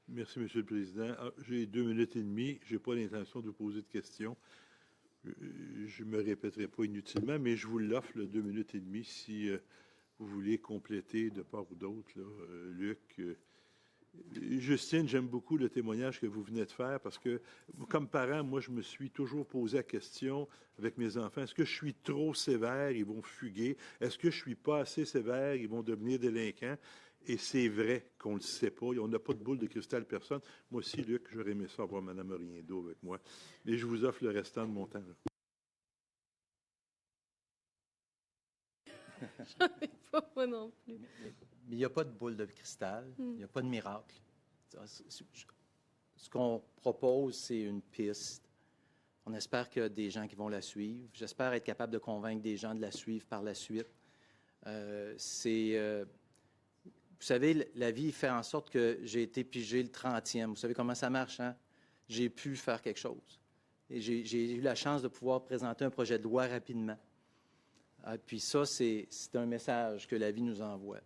Merci, M. le Président. J'ai 2 minutes et demie. Je n'ai pas l'intention de vous poser de questions. Je ne me répéterai pas inutilement, mais je vous l'offre, le 2 minutes et demie, si vous voulez compléter de part ou d'autre, Luc. Justine, j'aime beaucoup le témoignage que vous venez de faire parce que, comme parent, moi, je me suis toujours posé la question avec mes enfants, est-ce que je suis trop sévère, ils vont fuguer? Est-ce que je suis pas assez sévère, ils vont devenir délinquants? Et c'est vrai qu'on ne le sait pas. On n'a pas de boule de cristal, personne. Moi aussi, Luc, j'aurais aimé ça avoir Mme Riendo avec moi. Et je vous offre le restant de mon temps. J'en ai pas, moi non plus. Mais il n'y a pas de boule de cristal, il n'y a pas de miracle. Ce qu'on propose, c'est une piste. On espère qu'il y a des gens qui vont la suivre. J'espère être capable de convaincre des gens de la suivre par la suite. Vous savez, la vie fait en sorte que j'ai été pigé le 30e. Vous savez comment ça marche, hein? J'ai pu faire quelque chose. Et j'ai eu la chance de pouvoir présenter un projet de loi rapidement. Puis ça, c'est un message que la vie nous envoie.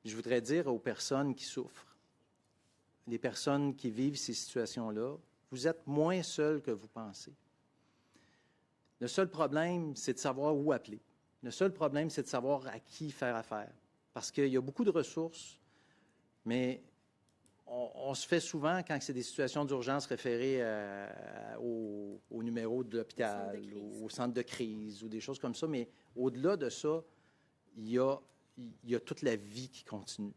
Je voudrais dire aux personnes qui souffrent, les personnes qui vivent ces situations-là, vous êtes moins seuls que vous pensez. Le seul problème, c'est de savoir où appeler. Le seul problème, c'est de savoir à qui faire affaire. Parce qu'il y a beaucoup de ressources, mais on se fait souvent, quand c'est des situations d'urgence, référer au numéro de l'hôpital, au centre de crise ou des choses comme ça. Mais au-delà de ça, il y a toute la vie qui continue.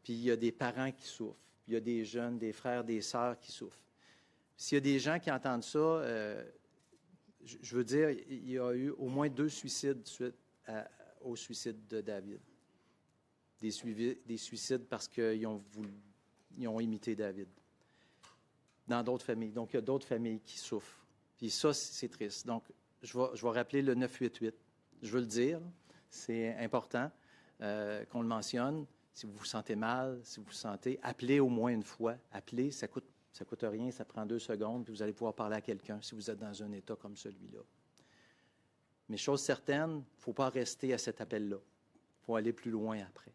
Puis il y a des parents qui souffrent. Puis il y a des jeunes, des frères, des sœurs qui souffrent. S'il y a des gens qui entendent ça, je veux dire, il y a eu au moins 2 suicides suite au suicide de David. Des suicides parce qu'ils ont imité David. Dans d'autres familles. Donc, il y a d'autres familles qui souffrent. Puis ça, c'est triste. Donc, je vais rappeler le 988. Je veux le dire. C'est important qu'on le mentionne. Si vous vous sentez mal, si vous vous sentez, appelez au moins une fois. Appelez, ça coûte rien, ça prend 2 secondes, puis vous allez pouvoir parler à quelqu'un si vous êtes dans un état comme celui-là. Mais chose certaine, il ne faut pas rester à cet appel-là. Il faut aller plus loin après.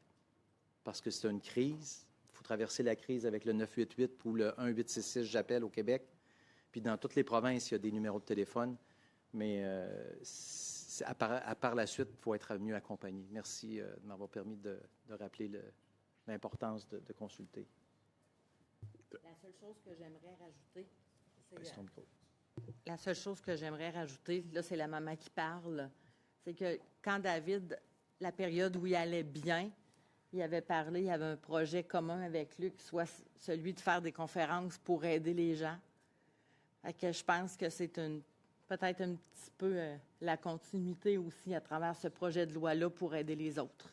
Parce que c'est une crise. Il faut traverser la crise avec le 988 ou le 1866, j'appelle au Québec. Puis dans toutes les provinces, il y a des numéros de téléphone. Mais à part la suite, il faut être mieux accompagné. Merci de m'avoir permis de rappeler l'importance de consulter. La seule chose que j'aimerais rajouter, là, c'est la maman qui parle, c'est que quand David, la période où il allait bien, il avait parlé, il y avait un projet commun avec Luc, soit celui de faire des conférences pour aider les gens. Fait que je pense que c'est peut-être un petit peu la continuité aussi à travers ce projet de loi-là pour aider les autres.